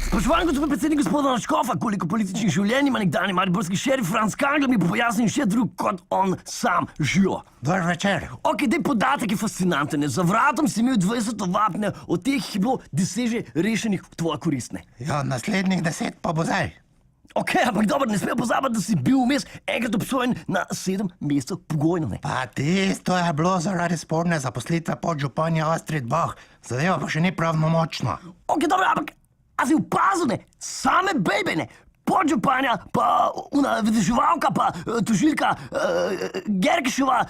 Spoštovani gospod predsednik, gospoda Škofa, koliko političnih življenj ima nekdanji mariborski šerif Franc Kangler, mi bo pojasnil še drug kot on sam. Živo. Dober večer. Ok, dej podatek je fascinanten. Za vratom si imel 20 ovadne, od teh je bilo 10 že rešenih v tvoja koristne. Ja, naslednjih 10 pa bo zdaj. Ok, ampak dobro, ne smemo pozabiti, da si bil vmes enkrat obsojen na 7 mesecev pogojno, ne? Pa tisto je bilo zaradi sporne zaposlitve podžupanja Astrid Bah. Zadeva pa še ni pravnomočna. Ok, dobro, ampak a si opazil, ne? Same bejbe, ne? Podžupanja, pa una vedeževalka, pa tožilka Gerkeševa,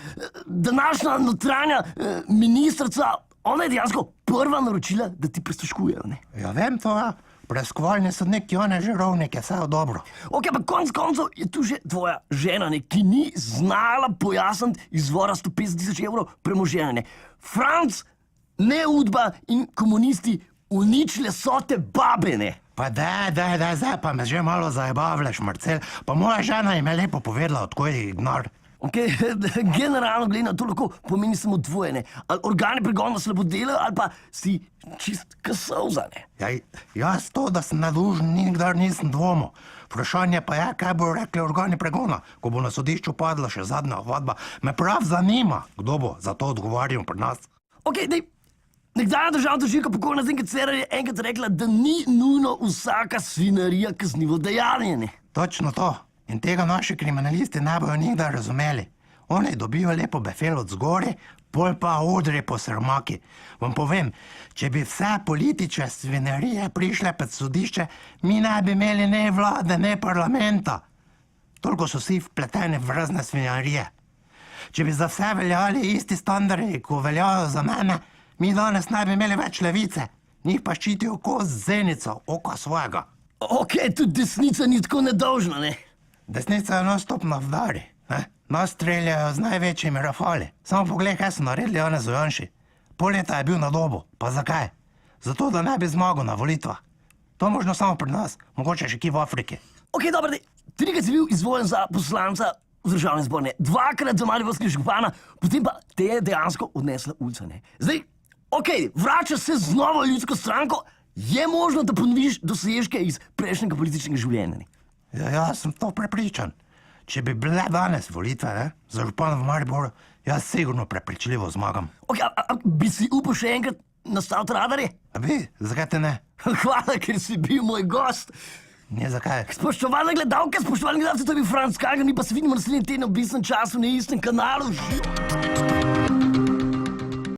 današnja notranja ministrica, ona je dejansko prva naročila, da ti prisluškujejo, ne? Ja, vem to, ja. Preiskovalni sodnik Jone Žirovnik je vse dobro. Ok, pa konc koncev je tu že tvoja žena, ne, ki ni znala pojasniti izvora 150 000 evrov premoženja, ne. Franc, neudba in komunisti uničile so te babe, ne. Pa daj, zdaj pa me že malo zajebavljaš, Marcel. Pa moja žena jim je lepo povedala, odkud je ignar. Ok, generalno gledano to lahko pomeni samo dvoje, ne. Ali organi pregona slabo delajo, ali pa si čist kasovza, ne. Ja, jaz to, da sem nedolžen, nikdar nisem dvomil. Vprašanje pa je, kaj bodo rekli organi pregona, ko bo na sodišču padla še zadnja ovadba. Me prav zanima, kdo bo za to odgovarjal pri nas. Ok, dej, nekdanja državna tožilka pokojna Zdenka Cerar je enkrat rekla, da ni nujno vsaka svinarija kaznivo dejanje, ne. Točno to. In tega naši kriminalisti ne bojo nikdar razumeli. Oni dobijo lepo befel od zgori, pol pa odre po srmaki. Vam povem, če bi vse politične svinarije prišle pred sodišče, mi ne bi imeli ne vlade, ne parlamenta. Toliko so vsi vpleteni v razne svinarije. Če bi za vse veljali isti standardi, ko veljajo za mene, mi danes ne bi imeli več levice. Njih pa ščitijo kot zenico, oko svojega. Ok, tudi desnica ni tako nedolžna, ne. Desnica je non-stop na vdari, ne? Nas streljajo z največjimi rafali. Samo poglej, kaj so naredili Janezu Janši. Pol leta je bil na dobu. Pa zakaj? Zato, da ne bi zmagal na volitvah. To možno samo pri nas, mogoče še kje v Afriki. Ok, dobro, trikrat si bil izvoljen za poslanca v državnem zboru, ne. 2-krat za mariborskega župana, potem pa te je dejansko odnesla ulica, ne. Zdaj, ok, vračaš se z novo ljudsko stranko, je možno, da ponoviš dosežke iz prejšnjega političnega življenja, ne. Ja, jaz sem to prepričan. Če bi bile danes volitve, ne, za župana v Mariboru, jaz sigurno prepričljivo zmagam. Ok, bi si upal še enkrat nastaviti radarje? A bi? Zakaj te ne? Hvala, ker si bil moj gost. Ne, zakaj? Spoštovane gledalke, spoštovani gledalci, to je bil Franc Kangler, mi pa se vidimo naslednji teden ob istem času na istem kanalu. Živo!